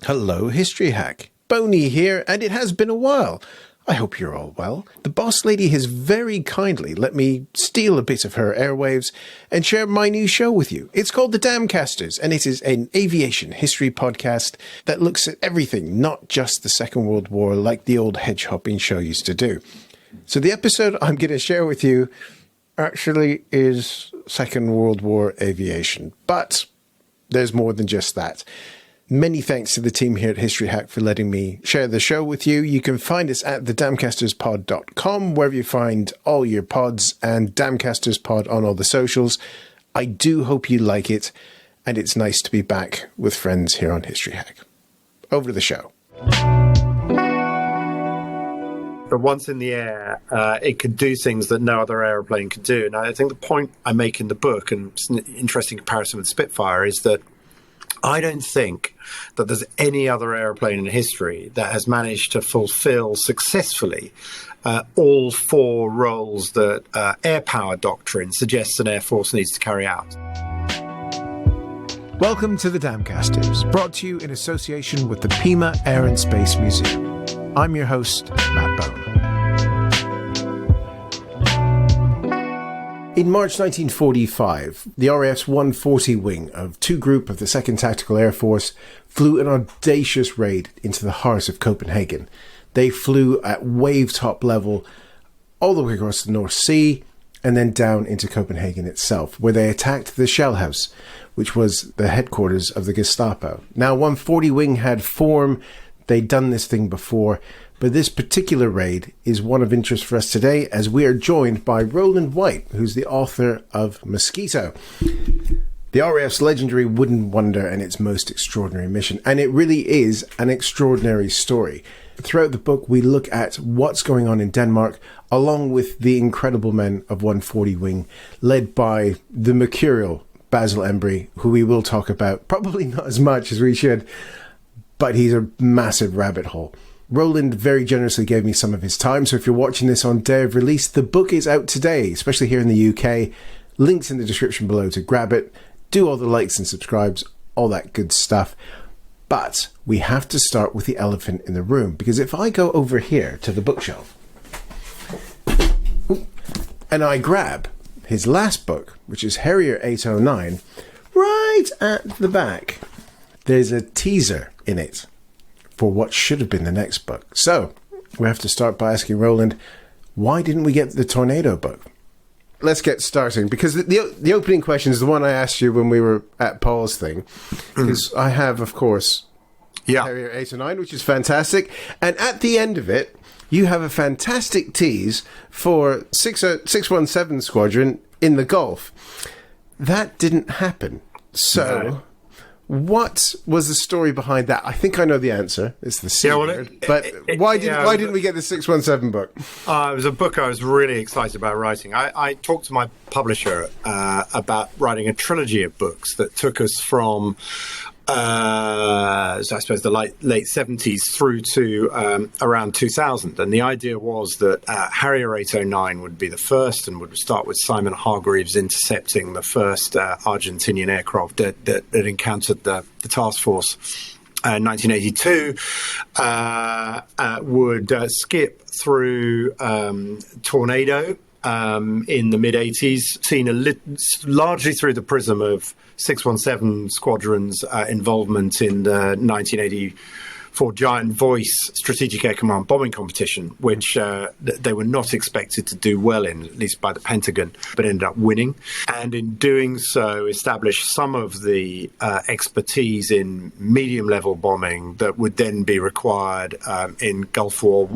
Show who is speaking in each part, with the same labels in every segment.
Speaker 1: Hello, History Hack. Boney here, and it has been a while. I hope you're all well. The boss lady has very kindly let me steal a bit of her airwaves and share my new show with you. It's called the Damcasters, and it is an aviation history podcast that looks at everything, not just the Second World War like the old hedge-hopping show used to do. So the episode I'm going to share with you actually is Second World War aviation, but there's more than just that. Many thanks to the team here at History Hack for letting me share the show with you. You can find us at thedamcasterspod.com, wherever you find all your pods, and Damcasterspod on all the socials. I do hope you like it, and it's nice to be back with friends here on History Hack. Over to the show.
Speaker 2: But once in the air, it could do things that no other aeroplane could do. And I think the point I make in the book, and it's an interesting comparison with Spitfire, is that I don't think that there's any other aeroplane in history that has managed to fulfill successfully all four roles that air power doctrine suggests an air force needs to carry out.
Speaker 1: Welcome to the Damcasters, brought to you in association with the Pima Air and Space Museum. I'm your host, Matt Bone. In March 1945, the RAF's 140 wing of 2 Group of the 2nd Tactical Air Force flew an audacious raid into the heart of Copenhagen. They flew at wave-top level all the way across the North Sea and then down into Copenhagen itself, where they attacked the Shell House, which was the headquarters of the Gestapo. Now, 140 wing had form. They'd done this thing before, but this particular raid is one of interest for us today as we are joined by Roland White, who's the author of Mosquito, the RAF's legendary wooden wonder and its most extraordinary mission. And it really is an extraordinary story. Throughout the book, we look at what's going on in Denmark, along with the incredible men of 140 Wing, led by the mercurial Basil Embry, who we will talk about, probably not as much as we should, but he's a massive rabbit hole. Roland very generously gave me some of his time, so if you're watching this on day of release, the book is out today, especially here in the UK. Links in the description below to grab it. Do all the likes and subscribes, all that good stuff. But we have to start with the elephant in the room, because if I go over here to the bookshelf and I grab his last book, which is Harrier 809, right at the back, there's a teaser in it for what should have been the next book. So we have to start by asking Roland, why didn't we get the Tornado book? Let's get starting, because the opening question is the one I asked you when we were at Paul's thing, because I have, of course, Harrier 809, which is fantastic, and at the end of it, you have a fantastic tease for 617 Squadron in the Gulf. That didn't happen. So... No. What was the story behind that? I think I know the answer. It's the C word. But why didn't we get the 617 book?
Speaker 2: It was a book I was really excited about writing. I talked to my publisher about writing a trilogy of books that took us from, I suppose, the late 70s through to around 2000. And the idea was that Harrier 809 would be the first and would start with Simon Hargreaves intercepting the first Argentinian aircraft that encountered the task force in 1982, would skip through Tornado in the mid-80s, seen largely through the prism of 617 Squadron's involvement in the 1984 Giant Voice Strategic Air Command bombing competition, which they were not expected to do well in, at least by the Pentagon, but ended up winning. And in doing so, established some of the expertise in medium-level bombing that would then be required in Gulf War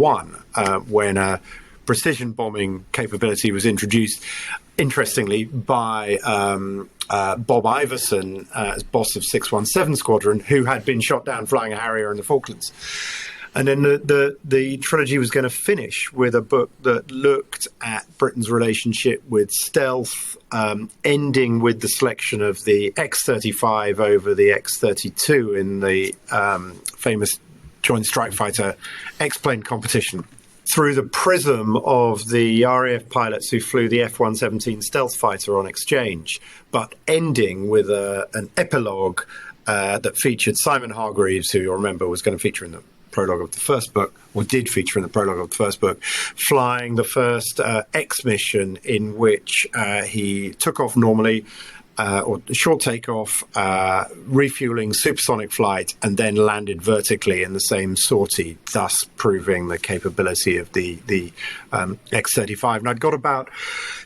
Speaker 2: I, when a precision bombing capability was introduced, interestingly, by Bob Iverson as boss of 617 Squadron, who had been shot down flying a Harrier in the Falklands. And then the trilogy was going to finish with a book that looked at Britain's relationship with stealth, ending with the selection of the X-35 over the X-32 in the famous Joint Strike Fighter X-plane competition, through the prism of the RAF pilots who flew the F-117 stealth fighter on exchange, but ending with an epilogue that featured Simon Hargreaves, who you'll remember was going to feature in the prologue of the first book, or did feature in the prologue of the first book, flying the first X mission in which he took off normally, or short takeoff, refueling, supersonic flight, and then landed vertically in the same sortie, thus proving the capability of the X-35. And I'd got about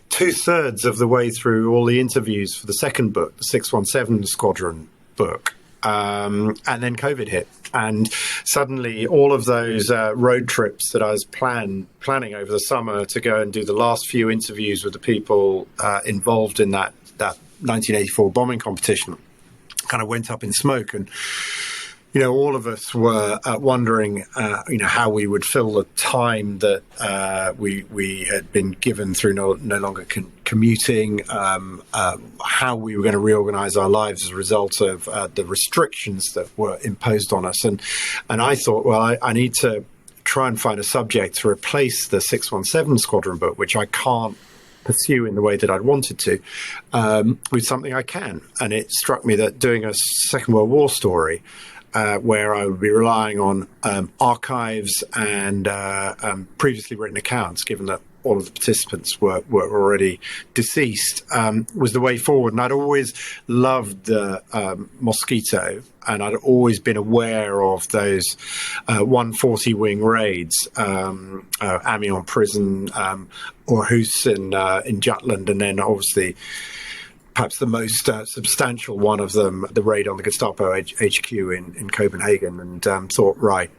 Speaker 2: 2/3 of the way through all the interviews for the second book, the 617 Squadron book. And then COVID hit. And suddenly all of those road trips that I was planning over the summer to go and do the last few interviews with the people involved in that 1984 bombing competition kind of went up in smoke. And, all of us were wondering, how we would fill the time that we had been given through no longer commuting, how we were going to reorganize our lives as a result of the restrictions that were imposed on us. And I thought, well, I need to try and find a subject to replace the 617 Squadron book, which I can't pursue in the way that I'd wanted to, with something I can. And it struck me that doing a Second World War story, where I would be relying on archives and previously written accounts, given that all of the participants were already deceased, was the way forward. And I'd always loved the Mosquito, and I'd always been aware of those 140 wing raids, Amiens Prison, Aarhus in Jutland, and then obviously perhaps the most substantial one of them, the raid on the Gestapo HQ in Copenhagen, and thought, right,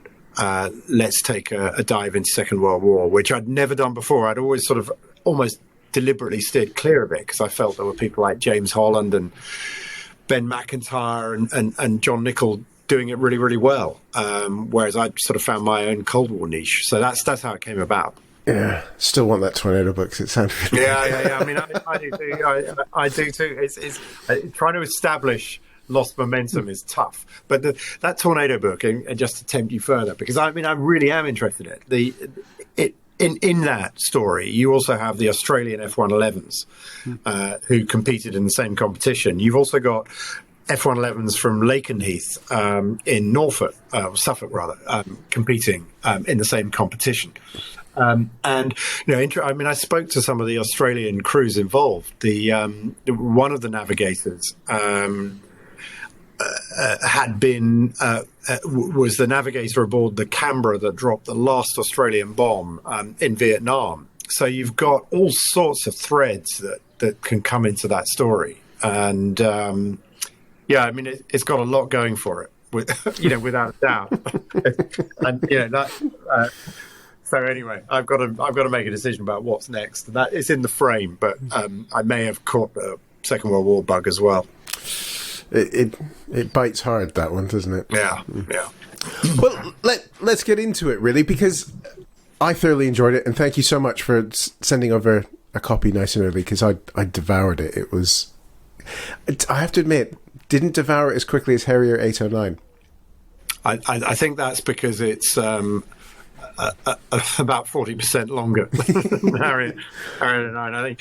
Speaker 2: let's take a dive into Second World War, which I'd never done before. I'd always sort of almost deliberately steered clear of it because I felt there were people like James Holland and Ben McIntyre and John Nichol doing it really, really well, whereas I sort of found my own Cold War niche. So that's how it came about.
Speaker 1: Yeah, still want that Tornado book. 'Cause it sounded really
Speaker 2: yeah. I mean, I do too. I do too. It's trying to establish lost momentum is tough, but that Tornado book, and just to tempt you further, because I really am interested in it. In that story, you also have the Australian F-111s who competed in the same competition. You've also got F-111s from Lakenheath in Norfolk, Suffolk rather, competing in the same competition. I spoke to some of the Australian crews involved. One of the navigators had been was the navigator aboard the Canberra that dropped the last Australian bomb in Vietnam. So you've got all sorts of threads that can come into that story, and it's got a lot going for it, without a doubt. And so anyway, I've got to make a decision about what's next. That is in the frame, but I may have caught the Second World War bug as well.
Speaker 1: It bites hard, that one, doesn't it?
Speaker 2: Yeah.
Speaker 1: Well, let's get into it, really, because I thoroughly enjoyed it, and thank you so much for sending over a copy nice and early, because I devoured it. It was, I have to admit, didn't devour it as quickly as Harrier 809.
Speaker 2: I think that's because it's about 40% longer than Harrier 809. I think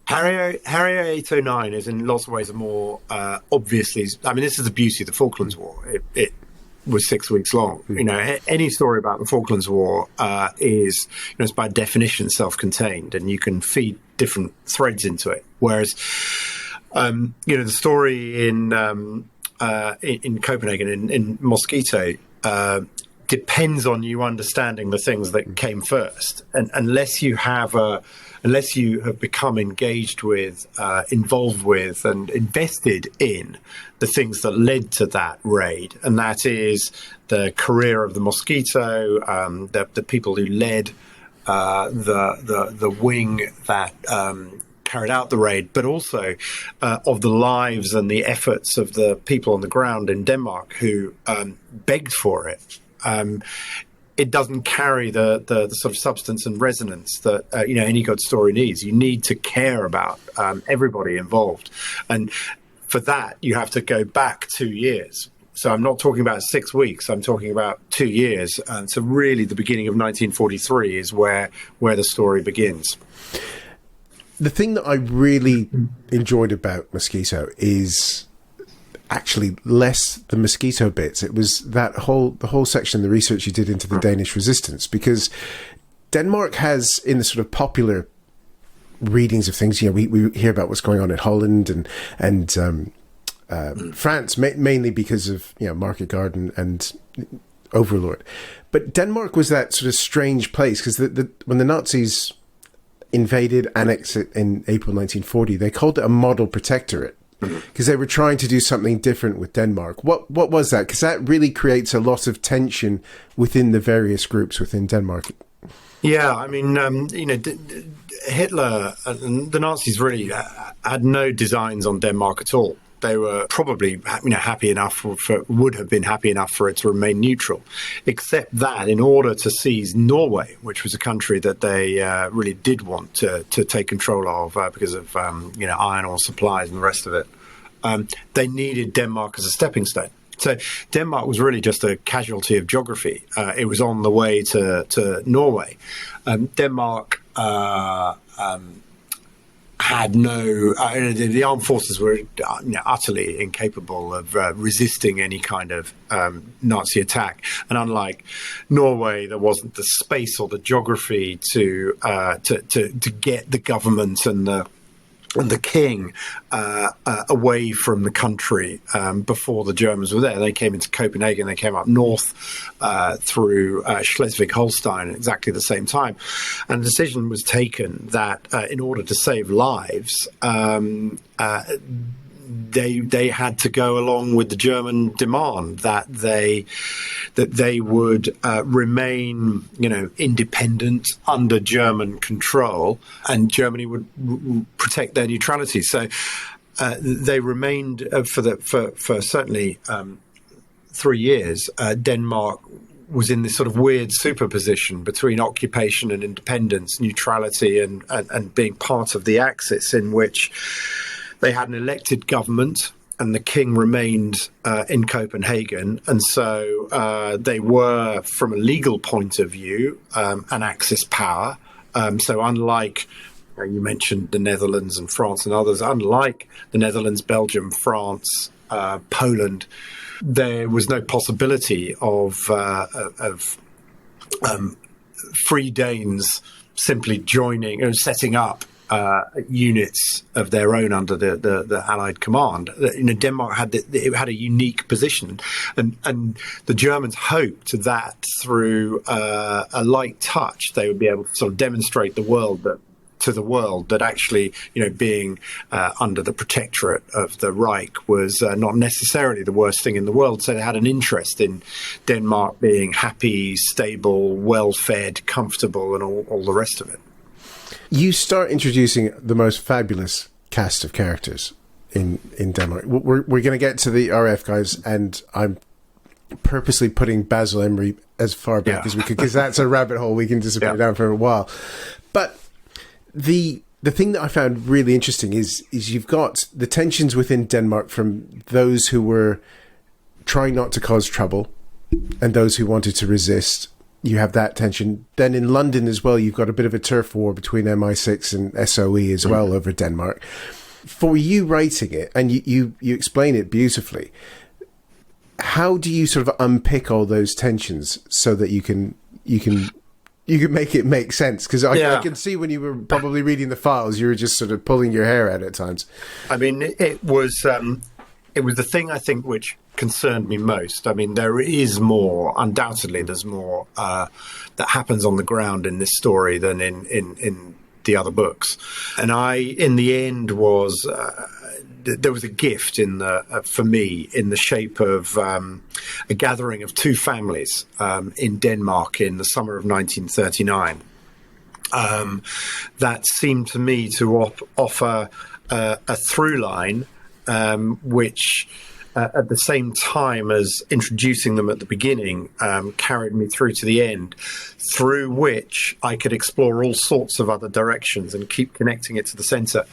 Speaker 2: Harrier 809 is in lots of ways a more obviously. I mean, this is the beauty of the Falklands War. It was 6 weeks long. Any story about the Falklands War is, it's by definition self-contained, and you can feed different threads into it. Whereas, the story in Copenhagen, in Mosquito, depends on you understanding the things that came first, and unless you have become engaged with, involved with, and invested in the things that led to that raid, and that is the career of the Mosquito, the people who led the wing that carried out the raid, but also of the lives and the efforts of the people on the ground in Denmark who begged for it. It doesn't carry the sort of substance and resonance that any good story needs. You need to care about everybody involved, and for that you have to go back 2 years. So I'm not talking about 6 weeks. I'm talking about 2 years. And so really, the beginning of 1943 is where the story begins.
Speaker 1: The thing that I really enjoyed about Mosquito is actually less the Mosquito bits. It was the whole section, the research you did into the Danish resistance, because Denmark has, in the sort of popular readings of things, we hear about what's going on in Holland and France, mainly because of Market Garden and Overlord. But Denmark was that sort of strange place, because when the Nazis invaded, annexed it in April 1940, they called it a model protectorate, because they were trying to do something different with Denmark. What was that? Because that really creates a lot of tension within the various groups within Denmark.
Speaker 2: Yeah, I mean, Hitler and the Nazis really had no designs on Denmark at all. They were probably happy enough would have been happy enough for it to remain neutral, except that in order to seize Norway, which was a country that they really did want to take control of because of iron ore supplies and the rest of it, they needed Denmark as a stepping stone. So Denmark was really just a casualty of geography. It was on the way to Norway. Denmark had no, the armed forces were utterly incapable of resisting any kind of Nazi attack. And unlike Norway, there wasn't the space or the geography to get the government and the king away from the country before the Germans were there. They came into Copenhagen, they came up north through Schleswig-Holstein at exactly the same time. And the decision was taken that in order to save lives, they had to go along with the German demand that they would remain, independent under German control, and Germany would protect their neutrality. So they remained for certainly 3 years. Denmark was in this sort of weird superposition between occupation and independence, neutrality and being part of the Axis, in which they had an elected government and the king remained in Copenhagen. And so they were, from a legal point of view, an Axis power. So unlike, you mentioned the Netherlands and France and others, unlike the Netherlands, Belgium, France, Poland, there was no possibility of Free Danes simply joining and setting up units of their own under the Allied command. Denmark had a unique position, and the Germans hoped that through a light touch they would be able to sort of demonstrate to the world that actually, being under the protectorate of the Reich was not necessarily the worst thing in the world. So they had an interest in Denmark being happy, stable, well-fed, comfortable, and all the rest of it.
Speaker 1: You start introducing the most fabulous cast of characters in Denmark. We're going to get to the RF guys, and I'm purposely putting Basil Emery as far back as we could, because that's a rabbit hole we can disappear down for a while. But the thing that I found really interesting is you've got the tensions within Denmark from those who were trying not to cause trouble and those who wanted to resist. You have that tension. Then in London as well, you've got a bit of a turf war between MI6 and SOE as well over Denmark. For you writing it, and you explain it beautifully, how do you sort of unpick all those tensions so that you can make it make sense? Because I can see when you were probably reading the files, you were just sort of pulling your hair out at times. I mean,
Speaker 2: it was the thing, I think, which concerned me most. I mean, there is more, undoubtedly, there's more that happens on the ground in this story than in the other books. And in the end, there was a gift for me in the shape of a gathering of two families in Denmark in the summer of 1939. That seemed to me to offer a through line, which at the same time as introducing them at the beginning, carried me through to the end, through which I could explore all sorts of other directions and keep connecting it to the centre.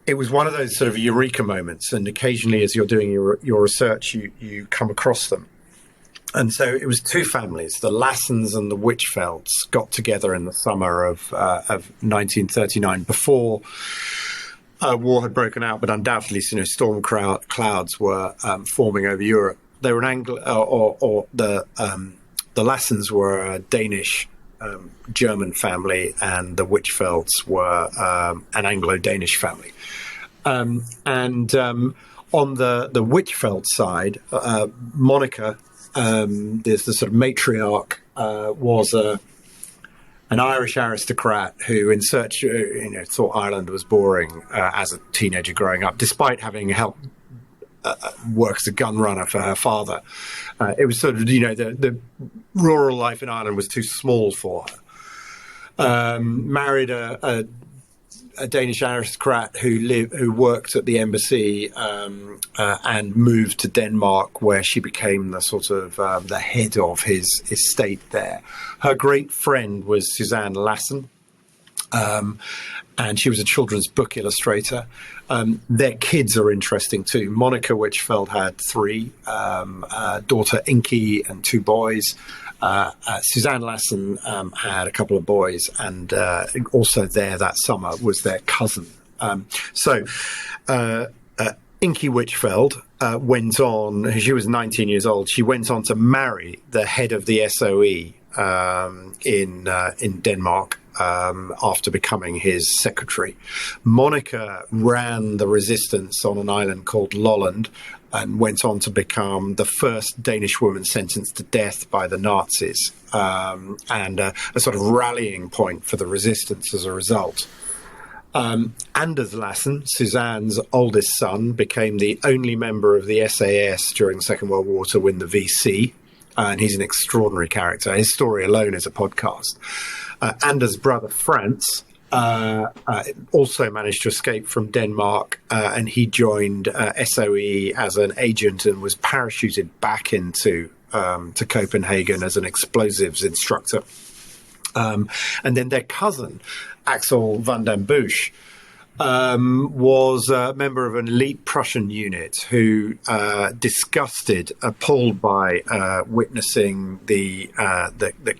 Speaker 2: It was one of those sort of eureka moments, and occasionally as you're doing your research, you come across them. And so it was two families, the Lassens and the Witchfelds, got together in the summer of 1939 before war had broken out, but undoubtedly, storm clouds were forming over Europe. They were the Lassens were a Danish German family, and the Witchfelds were an Anglo-Danish family. On the Witchfeld side, Monica, there's the sort of matriarch, was an Irish aristocrat who, in search, thought Ireland was boring as a teenager growing up, despite having helped work as a gun runner for her father. It was sort of, the rural life in Ireland was too small for her. Married a Danish aristocrat who worked at the embassy and moved to Denmark, where she became the sort of the head of his estate there. Her great friend was Suzanne Lassen, and she was a children's book illustrator. Their kids are interesting too. Monica Witchfeld had three, daughter Inky and two boys. Suzanne Lassen had a couple of boys, and also there that summer was their cousin. Inky Witchfeld went on, she was 19 years old, she went on to marry the head of the SOE in Denmark after becoming his secretary. Monica ran the resistance on an island called Lolland and went on to become the first Danish woman sentenced to death by the Nazis, and a sort of rallying point for the resistance as a result. Anders Lassen, Suzanne's oldest son, became the only member of the SAS during the Second World War to win the VC, and he's an extraordinary character. His story alone is a podcast. Anders' brother Frans also managed to escape from Denmark, and he joined SOE as an agent and was parachuted back into to Copenhagen as an explosives instructor. And then their cousin, Axel van den Busch, was a member of an elite Prussian unit who, disgusted, appalled by witnessing the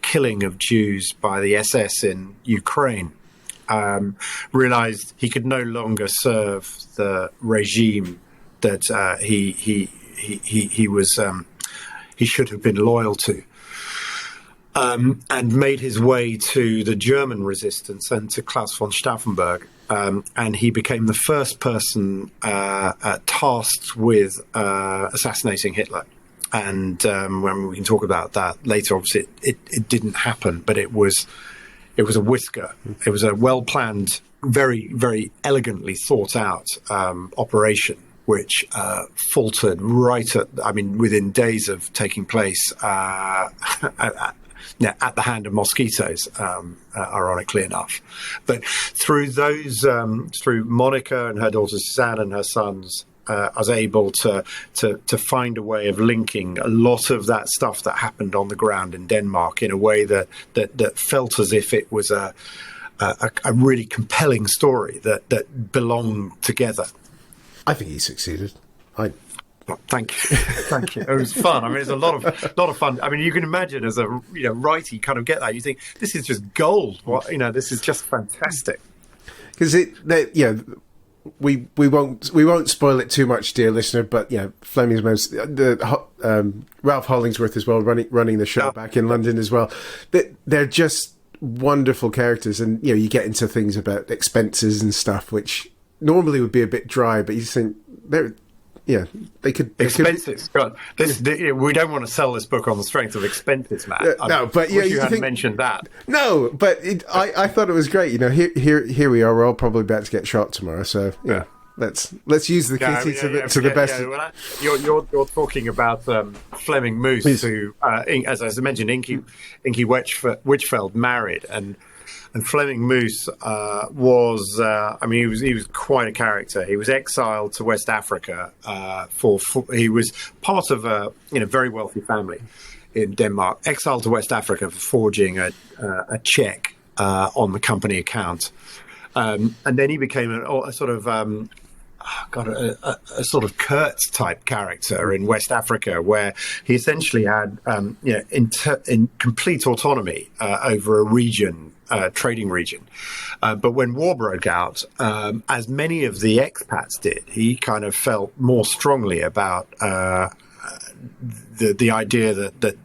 Speaker 2: killing of Jews by the SS in Ukraine, realized he could no longer serve the regime that he should have been loyal to. And made his way to the German resistance and to Klaus von Stauffenberg. And he became the first person tasked with assassinating Hitler. And when we can talk about that later, obviously it didn't happen, but it was a whisker. It was a well-planned, very, very elegantly thought out operation, which faltered within days of taking place at the hand of mosquitoes, ironically enough. But through through Monica and her daughter Suzanne and her sons, I was able to find a way of linking a lot of that stuff that happened on the ground in Denmark in a way that felt as if it was a really compelling story that belonged together.
Speaker 1: I think he succeeded.
Speaker 2: Thank you, thank you. It was fun. I mean, it's a lot of fun. I mean, you can imagine as a writer, you kind of get that. You think this is just gold. This is just fantastic.
Speaker 1: Because we won't spoil it too much, dear listener. But Fleming's Ralph Hollingsworth as well, running the show back in London as well. They're just wonderful characters, and you get into things about expenses and stuff, which normally would be a bit dry, but you think they're. Yeah, they could.
Speaker 2: Expenses. God, we don't want to sell this book on the strength of expenses, Matt.
Speaker 1: No, but
Speaker 2: you hadn't mentioned that.
Speaker 1: No, but I thought it was great. Here we are. We're all probably about to get shot tomorrow. So let's use the kitty to the best.
Speaker 2: You're talking about Fleming Moose, who, as I mentioned, Inky Witchfeld married and Fleming Moose he was quite a character. He was exiled to West Africa he was part of a very wealthy family in Denmark, exiled to West Africa for forging a check on the company account, and then he became a sort of a sort of Kurtz type character in West Africa, where he essentially had in complete autonomy over a region, trading region. But when war broke out, as many of the expats did, he kind of felt more strongly about the idea that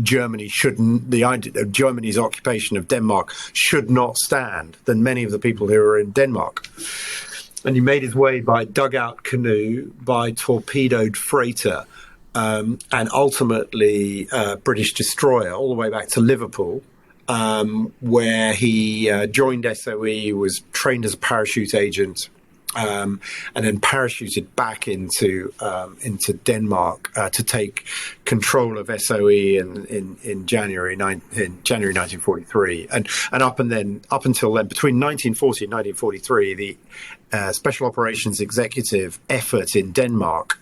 Speaker 2: Germany shouldn't, the idea of Germany's occupation of Denmark should not stand than many of the people who were in Denmark. And he made his way by dugout canoe, by torpedoed freighter, and ultimately British destroyer all the way back to Liverpool, where he joined SOE, was trained as a parachute agent, and then parachuted back into Denmark to take control of SOE in January 1943, and up until then, between 1940 and 1943, the Special Operations Executive effort in Denmark,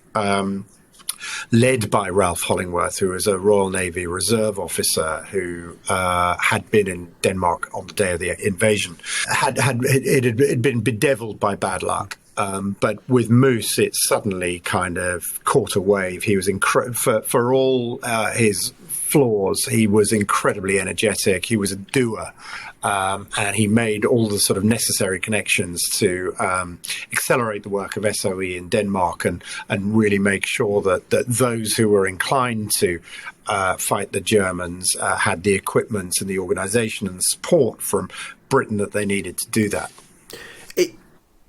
Speaker 2: led by Ralph Hollingworth, who was a Royal Navy Reserve officer who had been in Denmark on the day of the invasion, had been bedeviled by bad luck. But with Moose, it suddenly kind of caught a wave. He was for all his flaws, he was incredibly energetic. He was a doer. And he made all the sort of necessary connections to accelerate the work of SOE in Denmark and really make sure that those who were inclined to fight the Germans had the equipment and the organization and the support from Britain that they needed to do that.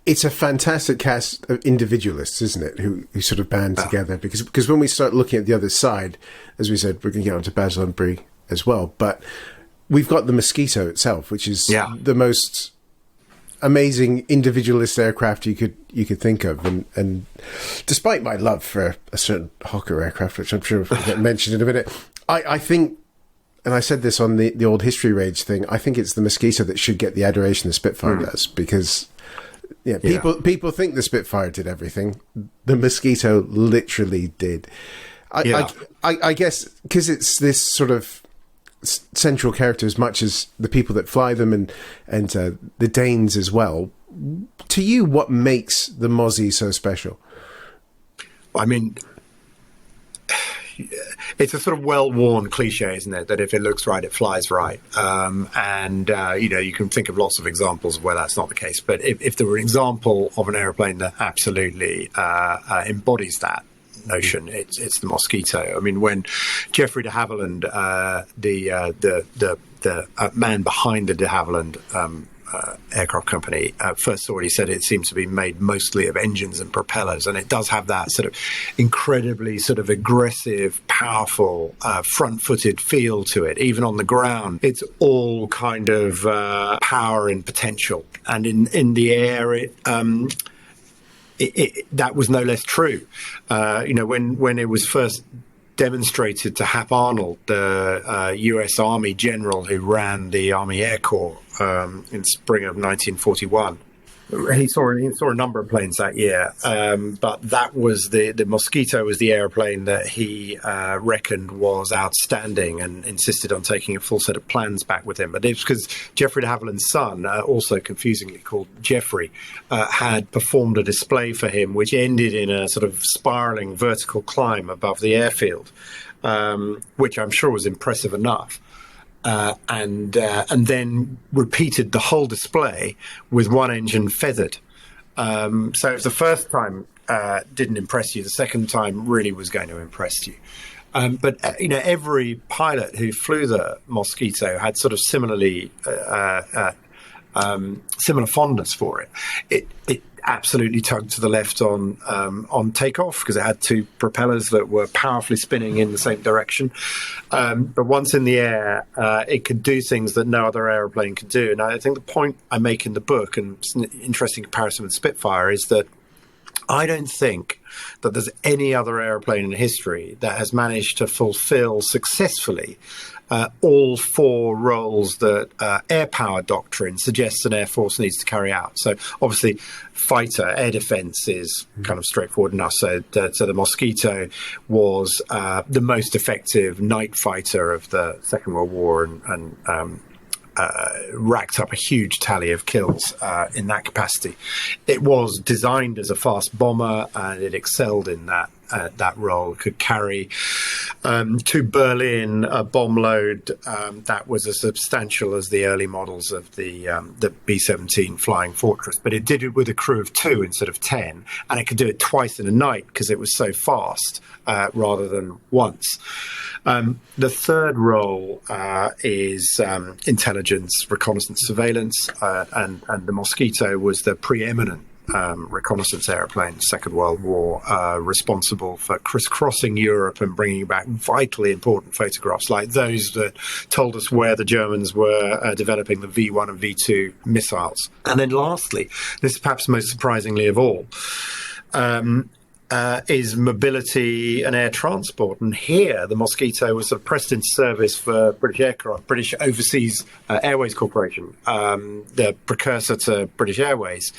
Speaker 1: It's a fantastic cast of individualists, isn't it, who sort of band together? Because when we start looking at the other side, as we said, we're going to get onto Basil and Brie as well, but we've got the Mosquito itself, which is the most amazing individualist aircraft you could think of, and despite my love for a certain Hawker aircraft, which I'm sure we'll get mentioned in a minute, I think, and I said this on the old History Rage thing, I think it's the Mosquito that should get the adoration the Spitfire does, because people think the Spitfire did everything. The Mosquito literally did. I guess because it's this sort of central character as much as the people that fly them and the Danes as well. To you, what makes the Mozzie so special?
Speaker 2: I mean, it's a sort of well-worn cliche, isn't it, that if it looks right, it flies right. You can think of lots of examples of where that's not the case. But if there were an example of an aeroplane that absolutely embodies that notion, it's the Mosquito. I mean, when Geoffrey de Havilland, the man behind the de Havilland aircraft company, first saw it, he said it seems to be made mostly of engines and propellers, and it does have that sort of incredibly sort of aggressive, powerful, front-footed feel to it. Even on the ground, it's all kind of power and potential, and in the air, that was no less true. When it was first demonstrated to Hap Arnold, the U.S. Army general who ran the Army Air Corps in spring of 1941. He saw a number of planes that year, but that was the Mosquito was the airplane that he reckoned was outstanding and insisted on taking a full set of plans back with him. But it's because Geoffrey de Havilland's son, also confusingly called Geoffrey, had performed a display for him, which ended in a sort of spiraling vertical climb above the airfield, which I'm sure was impressive enough. And then repeated the whole display with one engine feathered. So if the first time didn't impress you, the second time really was going to impress you. But every pilot who flew the Mosquito had sort of similar fondness for it. It absolutely tugged to the left on takeoff because it had two propellers that were powerfully spinning in the same direction. But once in the air, it could do things that no other aeroplane could do. And I think the point I make in the book, and it's an interesting comparison with Spitfire, is that I don't think that there's any other aeroplane in history that has managed to fulfill successfully all four roles that air power doctrine suggests an air force needs to carry out. So obviously fighter, air defense is kind of straightforward enough. So the Mosquito was the most effective night fighter of the Second World War and racked up a huge tally of kills in that capacity. It was designed as a fast bomber, and it excelled in that role. It could carry to Berlin a bomb load that was as substantial as the early models of the B-17 Flying Fortress, but it did it with a crew of 2 instead of 10, and it could do it twice in a night because it was so fast rather than once. The third role is intelligence, reconnaissance, surveillance, and the Mosquito was the preeminent reconnaissance airplane, Second World War, responsible for crisscrossing Europe and bringing back vitally important photographs like those that told us where the Germans were developing the V1 and V2 missiles. And then lastly, this is perhaps most surprisingly of all, is mobility and air transport. And here, the Mosquito was sort of pressed into service for British Overseas Airways Corporation, the precursor to British Airways,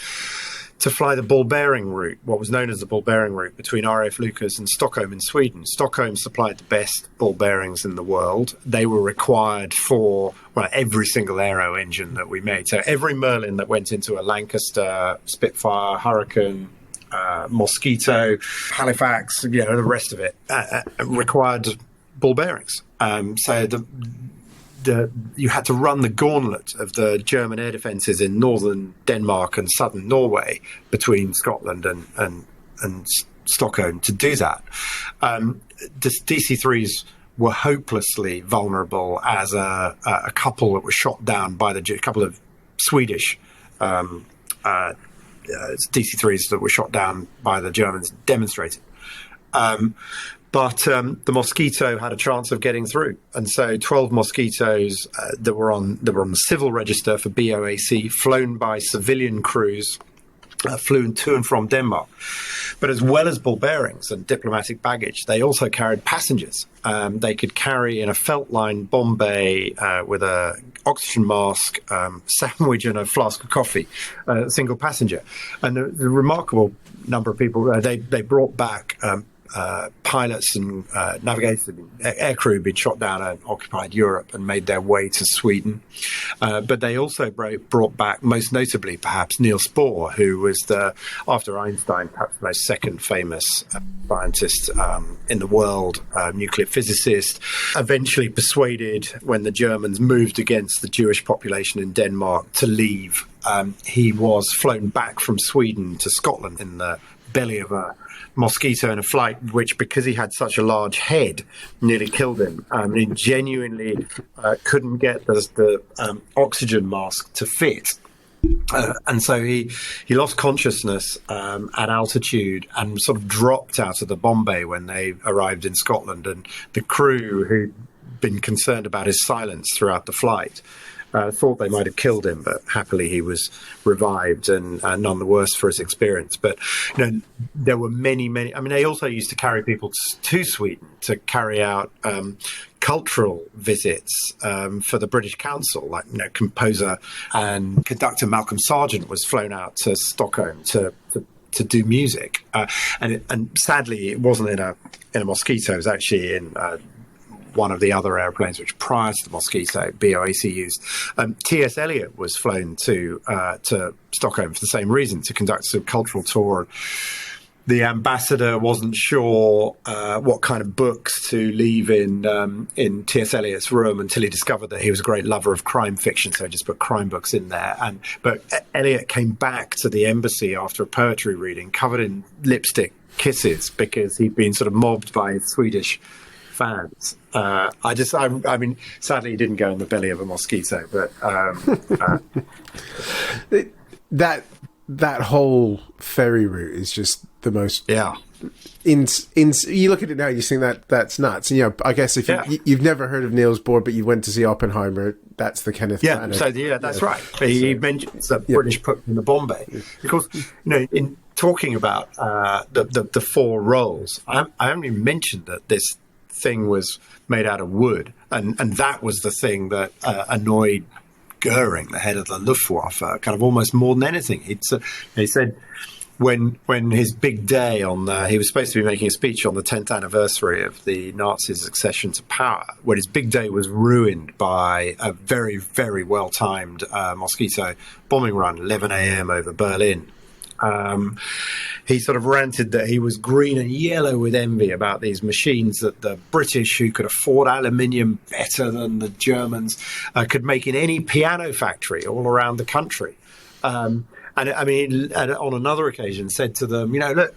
Speaker 2: to fly the ball bearing route, what was known as the ball bearing route between RAF Lucas and Stockholm in Sweden. Stockholm supplied the best ball bearings in the world. They were required for every single aero engine that we made. So every Merlin that went into a Lancaster, Spitfire, Hurricane, Mosquito, Halifax, the rest of it required ball bearings. So you had to run the gauntlet of the German air defences in northern Denmark and southern Norway between Scotland and Stockholm to do that. The DC-3s were hopelessly vulnerable as a couple that was shot down by a couple of Swedish DC-3s that were shot down by the Germans demonstrated. But the Mosquito had a chance of getting through. And so 12 Mosquitoes that were on the civil register for BOAC, flown by civilian crews, flew to and from Denmark. But as well as ball bearings and diplomatic baggage, they also carried passengers. They could carry in a felt-lined bomb bay with a oxygen mask, sandwich and a flask of coffee, a single passenger. And the remarkable number of people, they brought back pilots and navigators, aircrew had been shot down and occupied Europe and made their way to Sweden. But they also brought back, most notably perhaps, Niels Bohr, who was after Einstein, perhaps the most second famous scientist in the world, nuclear physicist, eventually persuaded, when the Germans moved against the Jewish population in Denmark, to leave. He was flown back from Sweden to Scotland in the belly of a Mosquito in a flight which, because he had such a large head, nearly killed him. He genuinely couldn't get the oxygen mask to fit. And so he lost consciousness at altitude and sort of dropped out of the bomb bay when they arrived in Scotland. And the crew, who'd been concerned about his silence throughout the flight, thought they might have killed him, but happily he was revived and none the worse for his experience. But there were many. I mean, they also used to carry people to Sweden to carry out cultural visits for the British Council. Like, composer and conductor Malcolm Sargent was flown out to Stockholm to do music, and sadly it wasn't in a Mosquito. It was actually in one of the other airplanes which, prior to the Mosquito, BOAC used. T.S. Eliot was flown to Stockholm for the same reason, to conduct a cultural tour. The ambassador wasn't sure what kind of books to leave in T.S. Eliot's room until he discovered that he was a great lover of crime fiction, so he just put crime books in there. But Eliot came back to the embassy after a poetry reading, covered in lipstick kisses, because he'd been sort of mobbed by Swedish fans. I mean, sadly, he didn't go in the belly of a Mosquito, but
Speaker 1: that whole ferry route is just the most.
Speaker 2: Yeah.
Speaker 1: You look at it now, you think that's nuts. And, I guess if you've never heard of Niels Bohr, but you went to see Oppenheimer, that's the Kenneth Branagh.
Speaker 2: So that's right. He mentions the British put in the bomb bay. Because, in talking about the four roles, I haven't even mentioned that this thing was made out of wood, and that was the thing that annoyed Goering, the head of the Luftwaffe, kind of almost more than anything. He said when his big day he was supposed to be making a speech on the 10th anniversary of the Nazis' accession to power, when his big day was ruined by a very, very well-timed Mosquito bombing run, 11 a.m. over Berlin. He sort of ranted that he was green and yellow with envy about these machines that the British, who could afford aluminium better than the Germans, could make in any piano factory all around the country. And on another occasion said to them, look,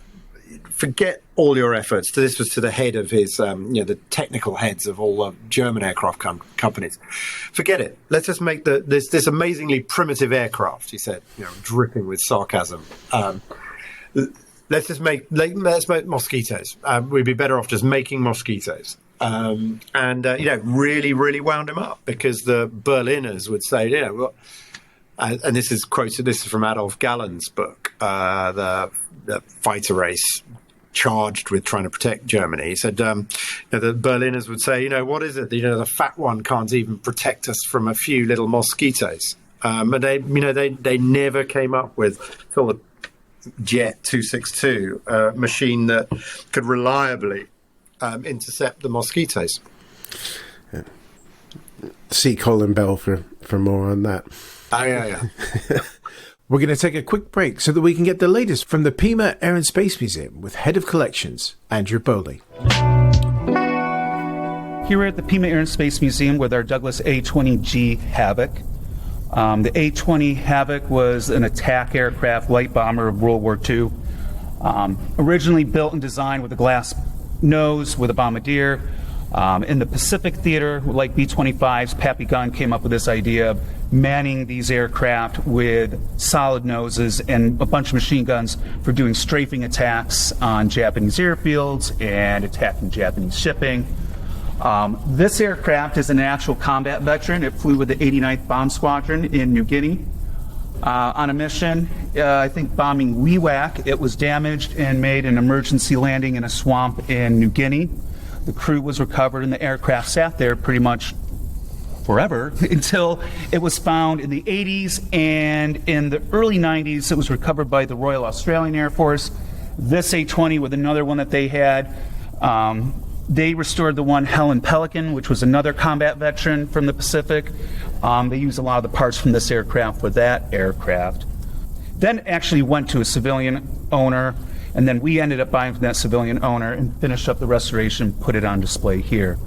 Speaker 2: forget all your efforts. This was to the head of his, the technical heads of all the German aircraft companies. Forget it. Let's just make this amazingly primitive aircraft, he said, dripping with sarcasm. Let's make mosquitoes. We'd be better off just making mosquitoes. Really, really wound him up, because the Berliners would say, well, and this is quoted. This is from Adolf Gallen's book, the fighter race charged with trying to protect Germany. He said the Berliners would say, what is it? The fat one can't even protect us from a few little mosquitoes. And they never came up with the Jet 262 machine that could reliably intercept the mosquitoes.
Speaker 1: Yeah. See Colin Bell for more on that.
Speaker 2: Oh, yeah.
Speaker 1: We're going to take a quick break so that we can get the latest from the Pima Air and Space Museum with Head of Collections, Andrew Boney.
Speaker 3: Here we're at the Pima Air and Space Museum with our Douglas A-20G Havoc. The A-20 Havoc was an attack aircraft, light bomber of World War II. Originally built and designed with a glass nose with a bombardier. In the Pacific Theater, like B-25s, Pappy Gunn came up with this idea of manning these aircraft with solid noses and a bunch of machine guns for doing strafing attacks on Japanese airfields and attacking Japanese shipping. This aircraft is an actual combat veteran. It flew with the 89th Bomb Squadron in New Guinea on a mission, I think bombing Wewak. It was damaged and made an emergency landing in a swamp in New Guinea. The crew was recovered and the aircraft sat there pretty much forever until it was found in the 80s, and in the early 90s it was recovered by the Royal Australian Air Force. This A-20 with another one that they had, they restored the one Helen Pelican, which was another combat veteran from the Pacific. They used a lot of the parts from this aircraft for that aircraft. Then actually went to a civilian owner, and then we ended up buying from that civilian owner and finished up the restoration, put it on display here.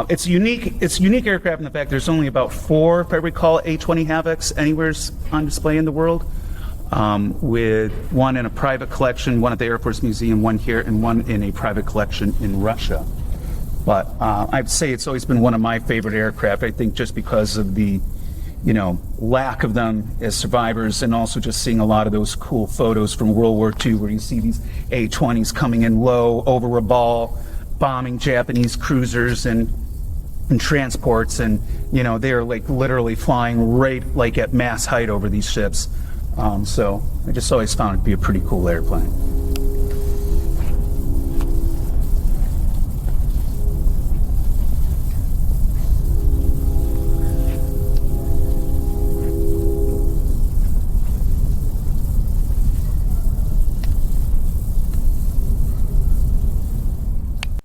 Speaker 3: It's a unique aircraft in the fact there's only about 4, if I recall, A-20 Havocs anywhere on display in the world, with one in a private collection, one at the Air Force Museum, one here, and one in a private collection in Russia. But I'd say it's always been one of my favorite aircraft, I think just because of the lack of them as survivors, and also just seeing a lot of those cool photos from World War II where you see these A-20s coming in low over Rabaul, bombing Japanese cruisers and transports, and they're like literally flying right like at mass height over these ships. So I just always found it to be a pretty cool airplane.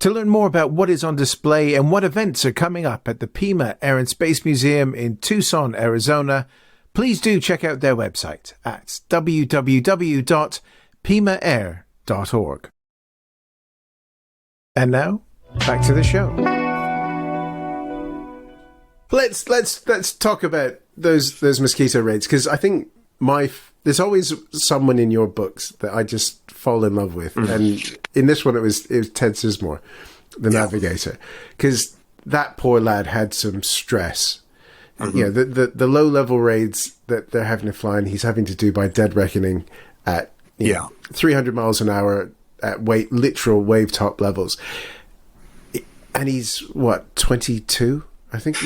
Speaker 1: To learn more about what is on display and what events are coming up at the Pima Air and Space Museum in Tucson, Arizona, please do check out their website at www.pimaair.org. And now, back to the show. Let's talk about those mosquito raids, because I think there's always someone in your books that I just fall in love with, and in this one it was Ted Sizemore, the navigator, because that poor lad had some stress. The low level raids that they're having to fly, and he's having to do by dead reckoning at 300 miles an hour at literal wave top levels, and he's what, 22? I think.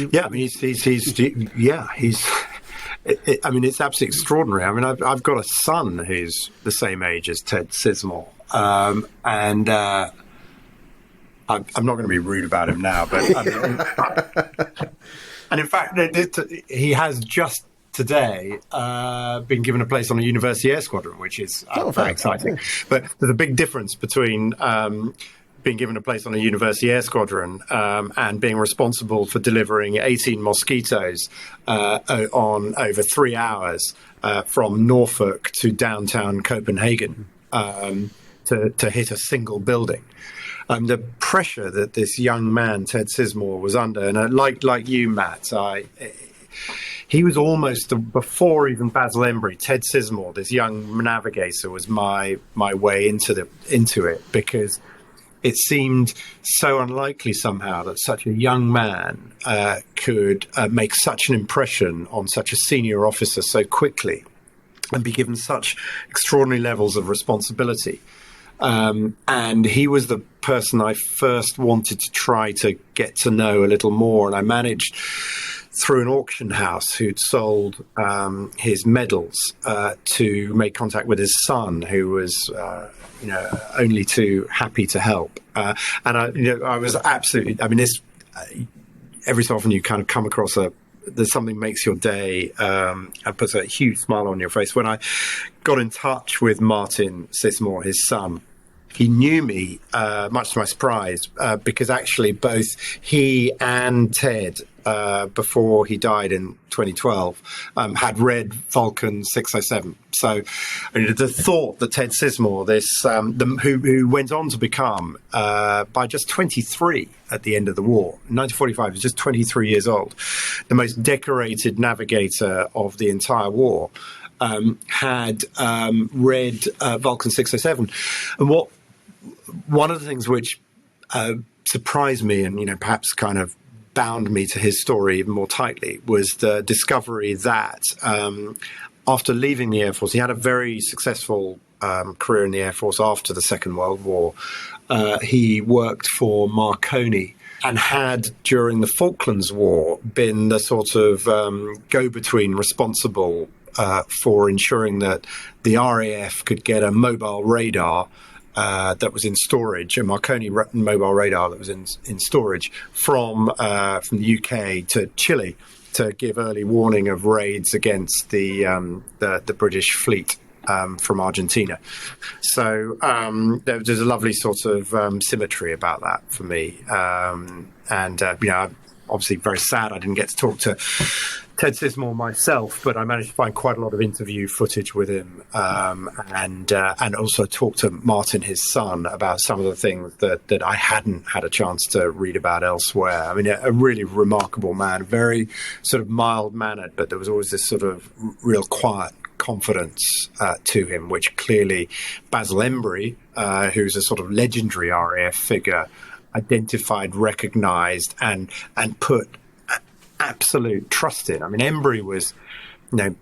Speaker 1: It's absolutely extraordinary. I mean, I've got a son who's the same age as Ted Sizemore, and I'm not going to be rude about him now, but and in fact, he has just
Speaker 2: today been given a place on a university air squadron, which is very exciting. But there's a big difference between being given a place on a university air squadron and being responsible for delivering 18 Mosquitoes on over 3 hours from Norfolk to downtown Copenhagen to hit a single building. The pressure that this young man, Ted Sizemore, was under, and like you, Matt, he was almost, before even Basil Embry, Ted Sizemore, this young navigator, was my way into it, because it seemed so unlikely somehow that such a young man could make such an impression on such a senior officer so quickly and be given such extraordinary levels of responsibility. And he was the person I first wanted to try to get to know a little more. And I managed, through an auction house who'd sold his medals, to make contact with his son, who was only too happy to help. And I was absolutely, every so often you kind of come across there's something makes your day and puts a huge smile on your face. When I got in touch with Martin Sizemore, his son, he knew me, much to my surprise, because actually both he and Ted, before he died in 2012, had read Vulcan 607. So the thought that Ted Sizemore, who went on to become, by just 23 at the end of the war, in 1945, he was just 23 years old, the most decorated navigator of the entire war, had read Vulcan 607. And one of the things which surprised me and, perhaps kind of bound me to his story even more tightly was the discovery that after leaving the Air Force, he had a very successful career in the Air Force after the Second World War. He worked for Marconi and had, during the Falklands War, been the sort of go-between responsible for ensuring that the RAF could get a mobile radar that was in storage, a Marconi mobile radar that was in storage from the UK to Chile to give early warning of raids against the British fleet from Argentina. So there's a lovely sort of symmetry about that for me. I'm obviously very sad I didn't get to talk to Ted Sizemore myself, but I managed to find quite a lot of interview footage with him, and also talk to Martin, his son, about some of the things that I hadn't had a chance to read about elsewhere. I mean, a really remarkable man, very sort of mild-mannered, but there was always this sort of real quiet confidence to him, which clearly Basil Embry, who's a sort of legendary RAF figure, identified, recognized, and put absolute trust in. I mean, Embry was, in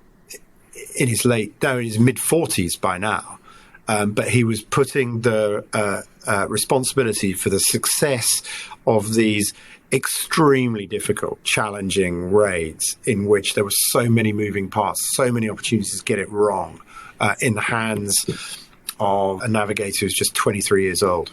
Speaker 2: his mid-40s by now, but he was putting the responsibility for the success of these extremely difficult, challenging raids in which there were so many moving parts, so many opportunities to get it wrong, in the hands of a navigator who's just 23 years old.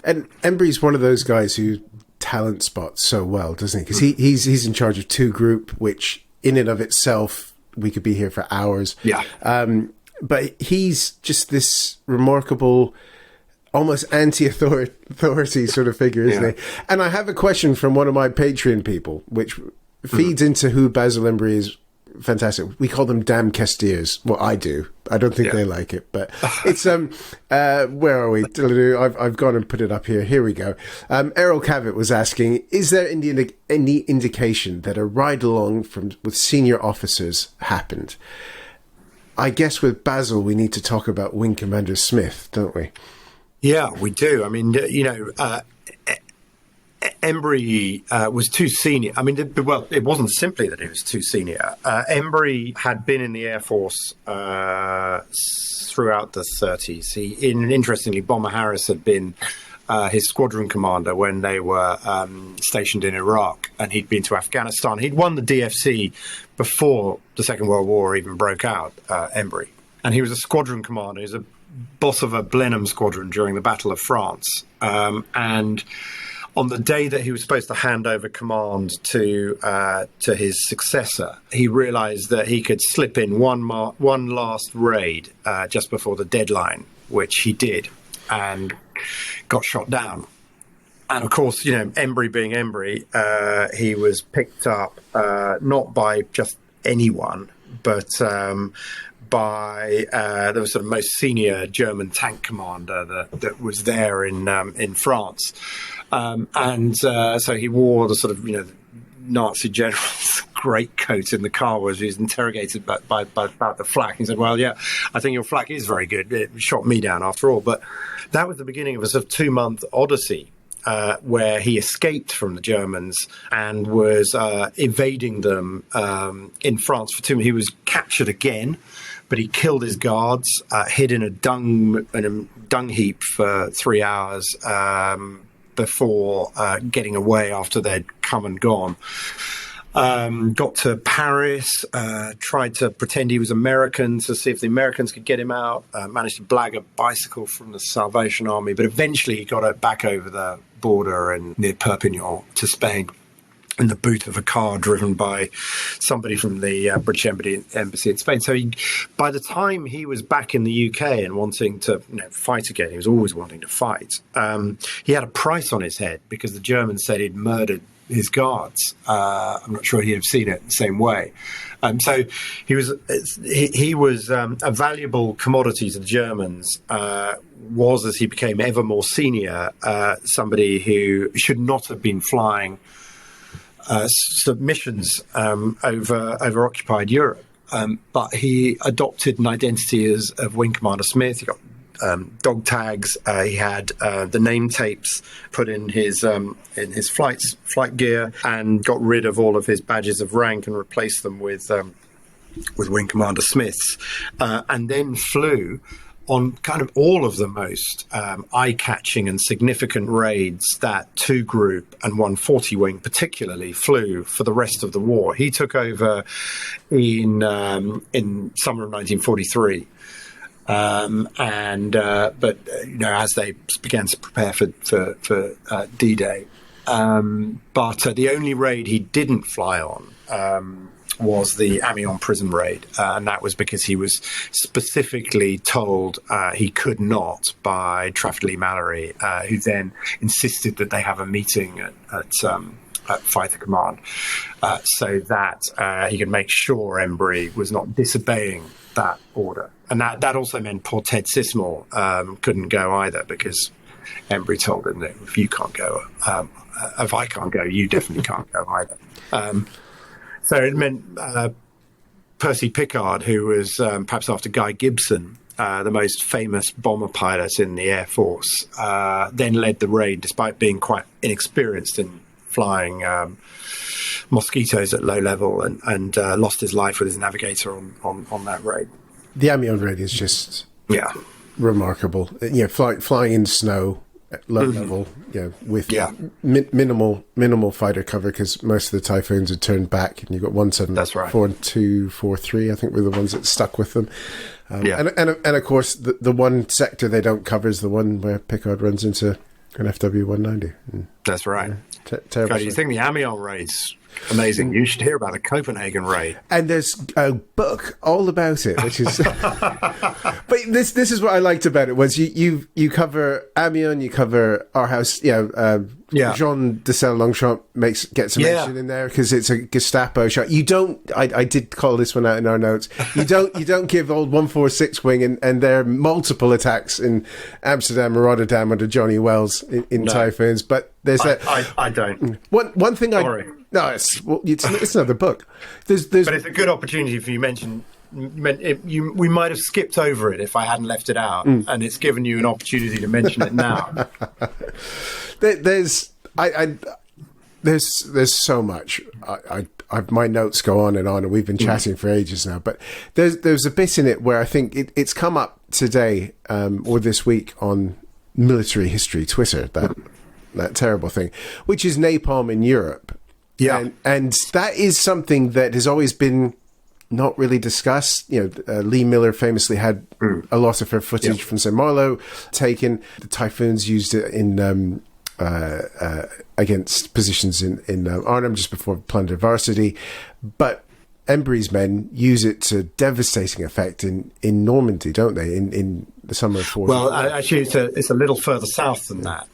Speaker 1: And Embry's one of those guys who talent spots so well, doesn't he? Because he's in charge of 2 Group, which in and of itself, we could be here for hours.
Speaker 2: Yeah.
Speaker 1: But he's just this remarkable, almost anti-authority sort of figure, isn't he? And I have a question from one of my Patreon people, which feeds into who Basil Embry is. Fantastic. We call them Damcasters. Well, I do. I don't think they like it, but it's where are we? I've gone and put it up here. Here we go. Errol Cavett was asking: is there any indication that a ride along with senior officers happened? I guess with Basil, we need to talk about Wing Commander Smith, don't we?
Speaker 2: Yeah, we do. I mean, Embry was too senior. I mean, it wasn't simply that he was too senior. Embry had been in the Air Force throughout the 30s. Interestingly, Bomber Harris had been his squadron commander when they were stationed in Iraq, and he'd been to Afghanistan. He'd won the DFC before the Second World War even broke out, Embry. And he was a squadron commander. He was a boss of a Blenheim squadron during the Battle of France. And on the day that he was supposed to hand over command to his successor, he realized that he could slip in one last raid just before the deadline, which he did, and got shot down. And of course, Embry being Embry, he was picked up not by just anyone, but by the sort of most senior German tank commander that was there in France. So he wore the sort of, Nazi general's greatcoat in the car was he was interrogated by the flak. He said, well, yeah, I think your flak is very good. It shot me down after all. But that was the beginning of a sort of 2-month odyssey where he escaped from the Germans and was evading them in France for 2 months. He was captured again, but he killed his guards, hid in a dung heap for 3 hours before getting away after they'd come and gone. Got to Paris, tried to pretend he was American to see if the Americans could get him out, managed to blag a bicycle from the Salvation Army, but eventually he got it back over the border and near Perpignan to Spain in the boot of a car driven by somebody from the British embassy in Spain. So by the time he was back in the UK and wanting to fight again, he was always wanting to fight, he had a price on his head because the Germans said he'd murdered his guards. I'm not sure he'd have seen it the same way. So he was a valuable commodity to the Germans, was, as he became ever more senior, somebody who should not have been flying submissions over occupied Europe. But he adopted an identity of Wing Commander Smith. He got dog tags. He had the name tapes put in his flight gear, and got rid of all of his badges of rank and replaced them with Wing Commander Smith's, and then flew on kind of all of the most eye-catching and significant raids that 2 Group and 140 Wing particularly flew for the rest of the war. He took over in summer of 1943. But as they began to prepare for D-Day, but the only raid he didn't fly on was the Amiens prison raid, and that was because he was specifically told he could not by Trafford Leigh-Mallory, who then insisted that they have a meeting at Fighter Command, so that he could make sure Embry was not disobeying that order. And that also meant poor Ted Sismore couldn't go either, because Embry told him that if you can't go, if I can't go, you definitely can't go either. So it meant Percy Pickard, who was perhaps after Guy Gibson, the most famous bomber pilot in the Air Force, then led the raid despite being quite inexperienced in flying Mosquitoes at low level, and lost his life with his navigator on that raid.
Speaker 1: The Amiens raid is just remarkable. Flying in snow at low level, with minimal fighter cover, because most of the Typhoons had turned back, and you've got 174 and 243, I think, were the ones that stuck with them. And of course, the one sector they don't cover is the one where Pickard runs into an FW-190.
Speaker 2: That's right.
Speaker 1: Terrible.
Speaker 2: God, you think the Amiens raid's amazing? You should hear about the Copenhagen raid.
Speaker 1: And there's a book all about it, which is. But this is what I liked about it, was you cover Amiens, you cover our house. Jean de Saint-Longchamp gets a mention in there because it's a Gestapo shot. You don't. I did call this one out in our notes. You don't give old 146 Wing and their multiple attacks in Amsterdam or Rotterdam under Johnny Wells in Typhoons, but.
Speaker 2: I don't.
Speaker 1: One thing
Speaker 2: Sorry.
Speaker 1: it's another book. But
Speaker 2: it's a good opportunity for you mention. We might have skipped over it if I hadn't left it out, and it's given you an opportunity to mention it now.
Speaker 1: There's so much. My notes go on, and we've been chatting for ages now. But there's a bit in it where I think it's come up today or this week on Military History Twitter, that terrible thing, which is napalm in Europe. Yeah. And that is something that has always been not really discussed. Lee Miller famously had a lot of her footage from St. Malo taken. The Typhoons used it in against positions in Arnhem just before Plunder Varsity, but Embry's men use it to devastating effect in Normandy, don't they? In the summer of 40.
Speaker 2: Well, actually, it's a little further south than that.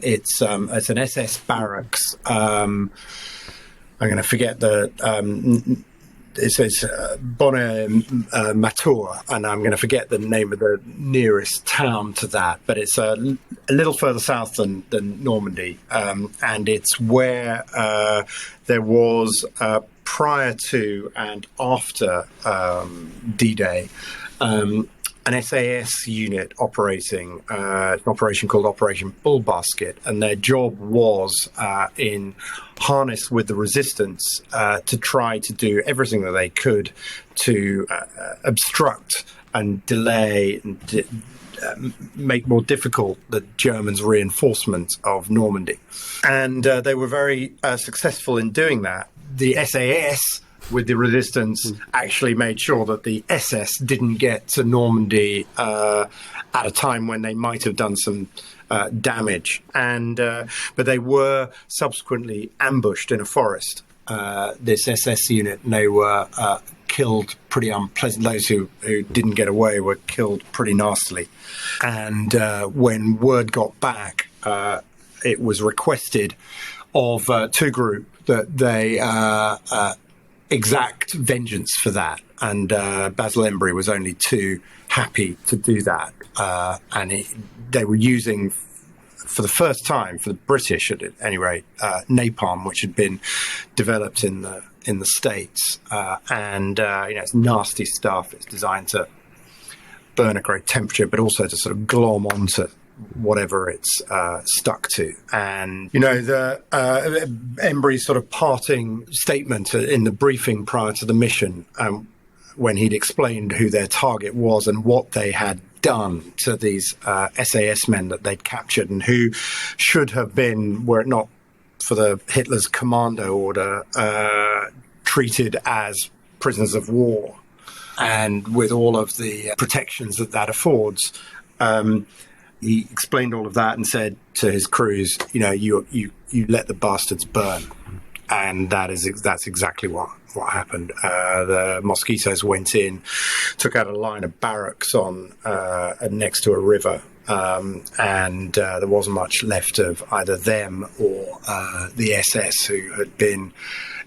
Speaker 2: It's an SS barracks. I'm going to forget the. It says Boney Matour, and I'm going to forget the name of the nearest town to that, but it's a little further south than Normandy, and it's where there was prior to and after D-Day an SAS unit operating an operation called Operation Bullbasket, and their job was in harness with the resistance to try to do everything that they could to obstruct and delay and make more difficult the Germans' reinforcement of Normandy. And they were very successful in doing that. The SAS with the resistance actually made sure that the SS didn't get to Normandy at a time when they might have done some damage. But they were subsequently ambushed in a forest, this SS unit, and they were killed pretty unpleasant. Those who didn't get away were killed pretty nastily. And when word got back, it was requested of Tugru that they exact vengeance for that, and Basil Embry was only too happy to do that. They were using, for the first time, for the British at any rate, napalm, which had been developed in the States, it's nasty stuff. It's designed to burn at great temperature, but also to sort of glom onto whatever it's stuck to. And the Embry's sort of parting statement in the briefing prior to the mission, when he'd explained who their target was and what they had done to these SAS men that they'd captured, and who should have been, were it not for the Hitler's commando order, treated as prisoners of war, and with all of the protections that affords. He explained all of that and said to his crews, you let the bastards burn. And that's exactly what happened. The Mosquitoes went in, took out a line of barracks on next to a river, and there wasn't much left of either them or the SS, who had been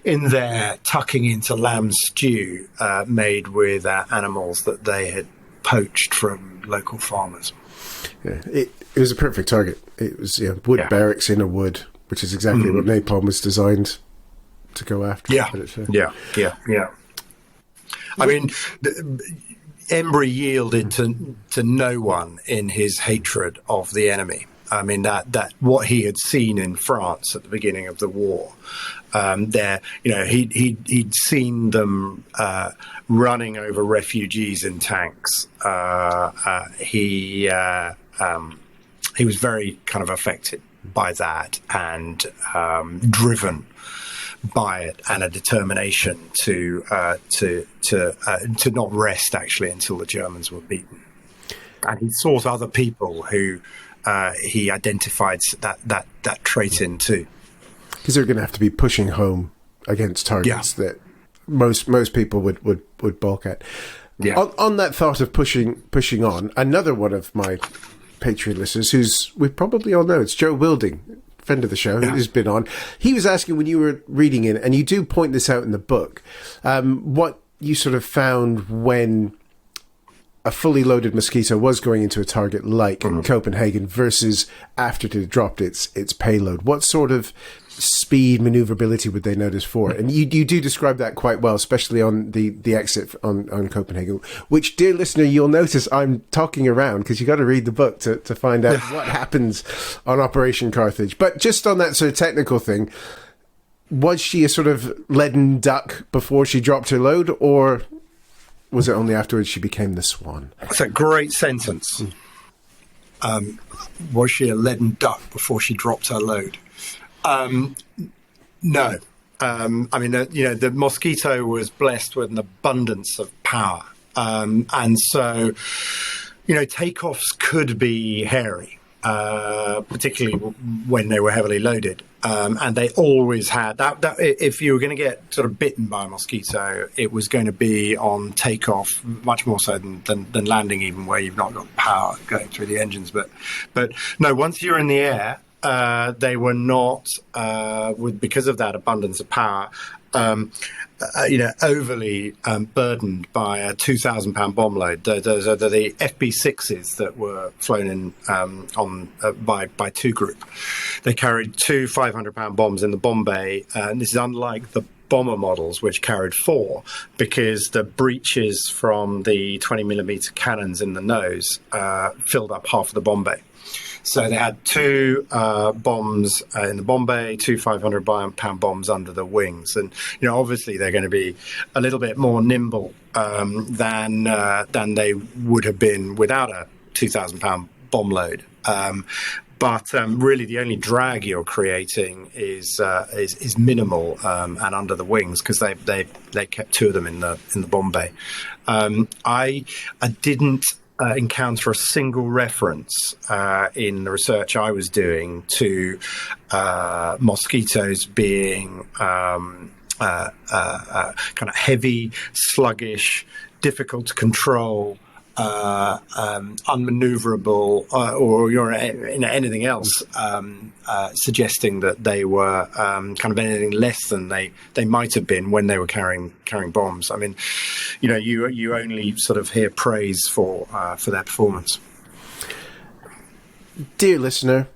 Speaker 2: in there tucking into lamb stew made with animals that they had poached from local farmers.
Speaker 1: Yeah, it was a perfect target. It was wood barracks in a wood, which is exactly what napalm was designed to go after.
Speaker 2: Yeah. I mean, Embry yielded to no one in his hatred of the enemy. I mean, that what he had seen in France at the beginning of the war, he'd seen them running over refugees in tanks. He was very kind of affected by that, and driven by it, and a determination to not rest actually until the Germans were beaten. And he sought other people who he identified that trait in too.
Speaker 1: Because they're going to have to be pushing home against targets that most people would balk at. Yeah. On that thought of pushing on, another one of my Patreon listeners, who's we probably all know, it's Joe Wilding, friend of the show, who's been on. He was asking, when you were reading it, and you do point this out in the book, what you sort of found when a fully loaded Mosquito was going into a target like Copenhagen versus after it had dropped its payload. What sort of speed, maneuverability would they notice for it? And you do describe that quite well, especially on the exit on Copenhagen, which, dear listener, you'll notice I'm talking around because you got to read the book to find out what happens on Operation Carthage. But just on that sort of technical thing, was she a sort of leaden duck before she dropped her load, or was it only afterwards she became the Swan?
Speaker 2: That's a great sentence. Was she a leaden duck before she dropped her load? No. I mean, the Mosquito was blessed with an abundance of power. And so, takeoffs could be hairy. particularly when they were heavily loaded. And they always had that. If you were going to get sort of bitten by a mosquito, it was going to be on takeoff, much more so than landing, even where you've not got power going through the engines. But no, once you're in the air, they were not, because of that abundance of power, overly burdened by a 2,000-pound bomb load. Those are the FB6s that were flown in by 2 Group. They carried 2 500-pound bombs in the bomb bay, and this is unlike the bomber models, which carried 4, because the breaches from the 20mm cannons in the nose filled up half of the bomb bay. So they had 2 bombs in the bomb bay, 2 500-pound bombs under the wings, and obviously they're going to be a little bit more nimble than they would have been without a 2,000-pound bomb load. But really, the only drag you're creating is minimal and under the wings, because they kept 2 of them in the bomb bay. I didn't encounter a single reference in the research I was doing to mosquitoes being kind of heavy, sluggish, difficult to control, unmaneuverable, or anything else suggesting that they were kind of anything less than they might have been when they were carrying bombs. I mean, you only sort of hear praise for their performance.
Speaker 1: Dear listener,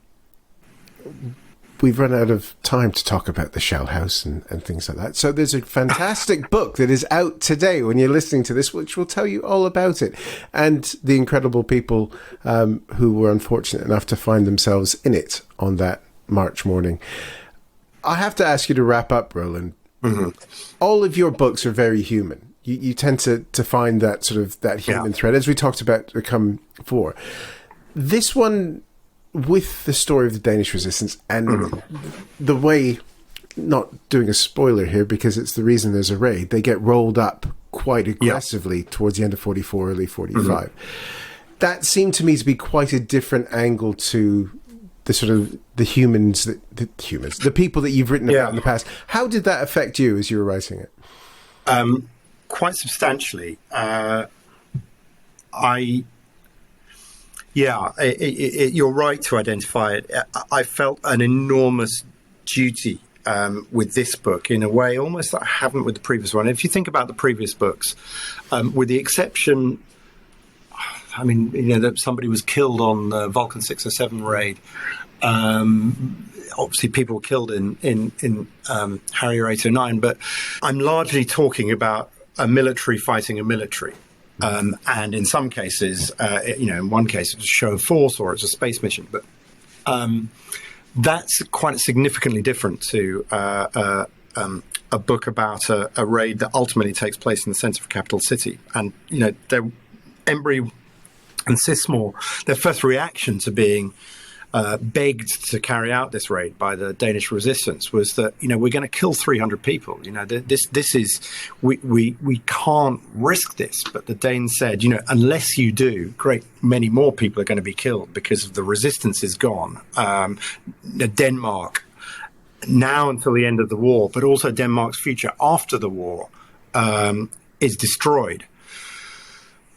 Speaker 1: we've run out of time to talk about the shell house and things like that. So there's a fantastic book that is out today when you're listening to this, which will tell you all about it and the incredible people who were unfortunate enough to find themselves in it on that March morning. I have to ask you to wrap up, Roland. Mm-hmm. All of your books are very human. You tend to find that sort of that human thread, as we talked about before. This one, with the story of the Danish resistance and the way, not doing a spoiler here because it's the reason there's a raid, they get rolled up quite aggressively towards the end of 44, early 45. That seemed to me to be quite a different angle to the sort of the people that you've written about in the past. How did that affect you as you were writing it?
Speaker 2: Quite substantially. You're right to identify it. I felt an enormous duty with this book in a way almost that I haven't with the previous one. If you think about the previous books, with the exception, that somebody was killed on the Vulcan 6 or 7 raid. Obviously, people were killed in Harrier 809, but I'm largely talking about a military fighting a military. And in some cases, in one case, it's a show of force or it's a space mission. But that's quite significantly different to a book about a raid that ultimately takes place in the center of a capital city. And, Embry and Sismore, their first reaction to being begged to carry out this raid by the Danish resistance was that, we're going to kill 300 people. This is, we can't risk this. But the Danes said, unless you do, great many more people are going to be killed because of the resistance is gone. Denmark, now until the end of the war, but also Denmark's future after the war, is destroyed.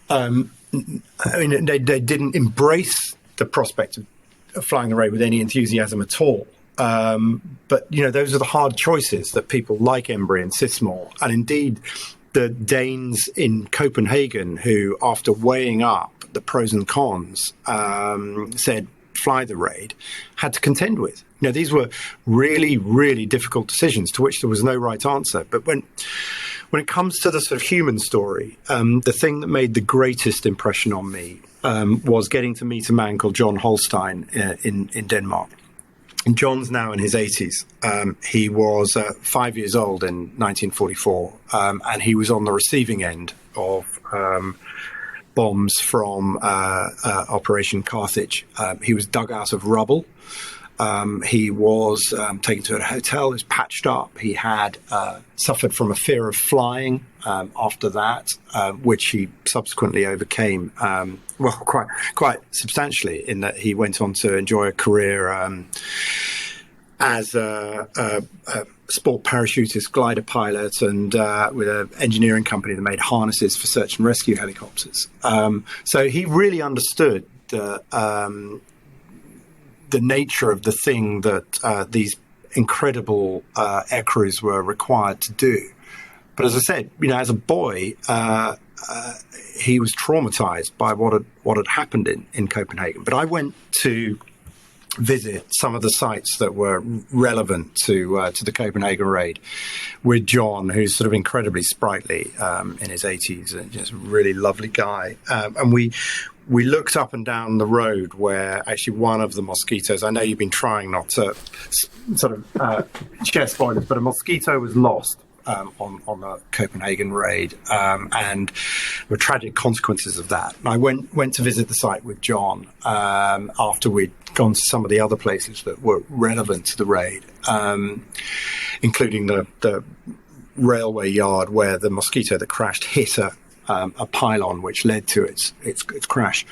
Speaker 2: They didn't embrace the prospect of flying the raid with any enthusiasm at all. But, those are the hard choices that people like Embry and Sismore, and indeed the Danes in Copenhagen, who, after weighing up the pros and cons, said fly the raid, had to contend with. These were really, really difficult decisions to which there was no right answer. But when it comes to the sort of human story, the thing that made the greatest impression on me was getting to meet a man called John Holstein in Denmark. And John's now in his 80s. He was 5 years old in 1944, and he was on the receiving end of bombs from Operation Carthage. He was dug out of rubble. He was taken to a hotel. He was patched up. He had suffered from a fear of flying after that, which he subsequently overcame. Quite substantially, in that he went on to enjoy a career as a sport parachutist, glider pilot, and with an engineering company that made harnesses for search and rescue helicopters. So he really understood the nature of the thing that these incredible air crews were required to do. But as I said, as a boy, he was traumatized by what had happened in Copenhagen. But I went to visit some of the sites that were relevant to the Copenhagen raid with John, who's sort of incredibly sprightly in his 80s and just a really lovely guy. And we looked up and down the road where actually one of the mosquitoes, I know you've been trying not to sort of share spoilers, but a mosquito was lost on the Copenhagen raid, and the tragic consequences of that. And I went to visit the site with John after we'd gone to some of the other places that were relevant to the raid, including the railway yard where the mosquito that crashed hit a pylon, which led to its crash.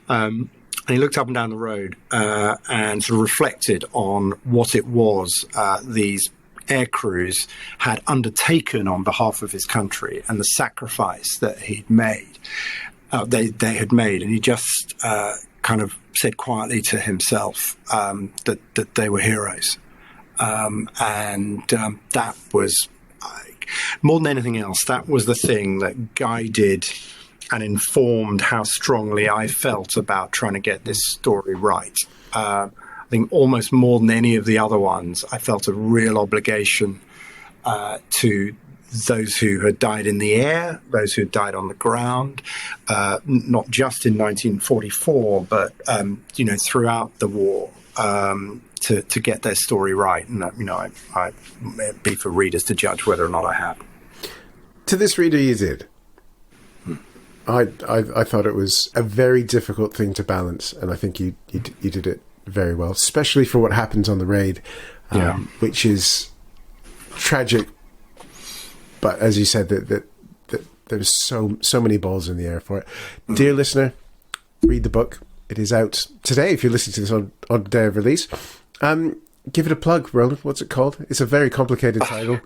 Speaker 2: And he looked up and down the road and sort of reflected on what it was these air crews had undertaken on behalf of his country and the sacrifice that he'd made. They had made, and he just kind of said quietly to himself that they were heroes, and that was. More than anything else, that was the thing that guided and informed how strongly I felt about trying to get this story right. I think almost more than any of the other ones, I felt a real obligation to those who had died in the air, those who had died on the ground, not just in 1944, but throughout the war. To get their story right, and it'd be for readers to judge whether or not I have.
Speaker 1: To this reader, you did. I thought it was a very difficult thing to balance, and I think you did it very well, especially for what happens on the raid, which is tragic. But as you said, that there's so many balls in the air for it. Dear listener, read the book. It is out today if you're listening to this on the day of release. Give it a plug, Roland. What's it called? It's a very complicated title.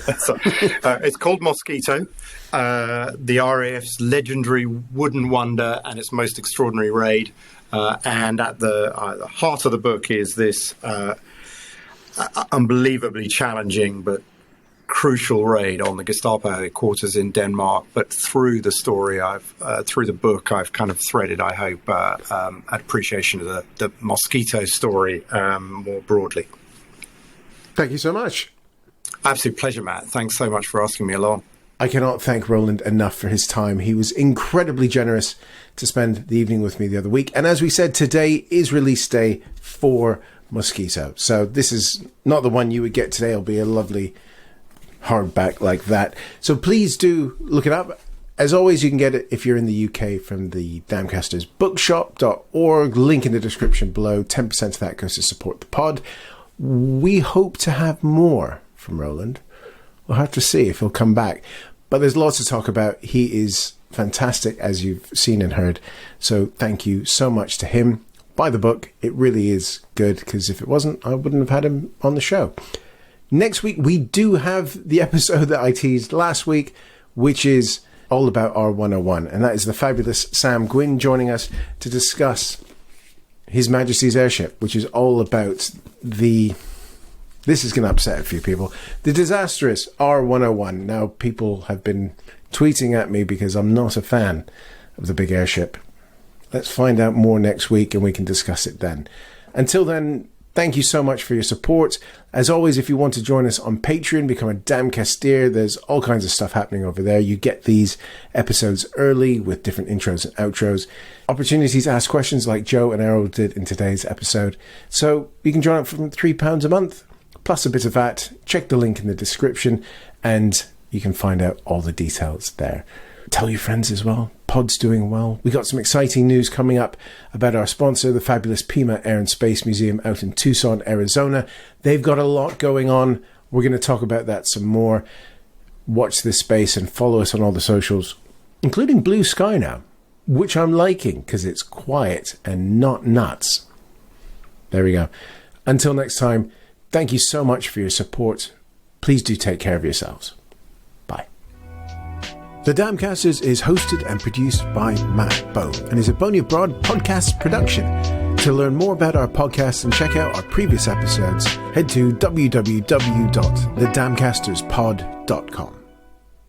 Speaker 2: It's called Mosquito, the RAF's legendary wooden wonder and its most extraordinary raid. And at the heart of the book is this unbelievably challenging but crucial raid on the Gestapo headquarters in Denmark. But through the story, through the book, I've kind of threaded, I hope, an appreciation of the mosquito story more broadly.
Speaker 1: Thank you so much.
Speaker 2: Absolute pleasure, Matt. Thanks so much for asking me along.
Speaker 1: I cannot thank Roland enough for his time. He was incredibly generous to spend the evening with me the other week. And as we said, today is release day for Mosquito. So this is not the one you would get today. It'll be a lovely hardback like that. So please do look it up. As always, you can get it if you're in the UK from the Damcasters bookshop.org. Link in the description below. 10% of that goes to support the pod. We hope to have more from Roland. We'll have to see if he'll come back. But there's lots to talk about. He is fantastic, as you've seen and heard. So thank you so much to him. Buy the book. It really is good, because if it wasn't, I wouldn't have had him on the show. Next week, we do have the episode that I teased last week, which is all about R101. And that is the fabulous Sam Gwynn joining us to discuss His Majesty's Airship, which is all about this is going to upset a few people, the disastrous R101. Now, people have been tweeting at me because I'm not a fan of the big airship. Let's find out more next week and we can discuss it then. Until then, thank you so much for your support. As always, if you want to join us on Patreon, become a Damcaster. There's all kinds of stuff happening over there. You get these episodes early with different intros and outros. Opportunities to ask questions like Joe and Errol did in today's episode. So you can join up from £3 a month, plus a bit of that. Check the link in the description and you can find out all the details there. Tell your friends as well. pod's doing well. We got some exciting news coming up about our sponsor, the fabulous Pima Air and Space Museum out in Tucson, Arizona. They've got a lot going on. We're going to talk about that some more. Watch this space and follow us on all the socials, including Blue Sky now, which I'm liking because it's quiet and not nuts. There we go. Until next time, thank you so much for your support. Please do take care of yourselves. Bye. The Damcasters is hosted and produced by Matt Bone and is a Boney Abroad podcast production. To learn more about our podcast and check out our previous episodes, head to www.thedamcasterspod.com.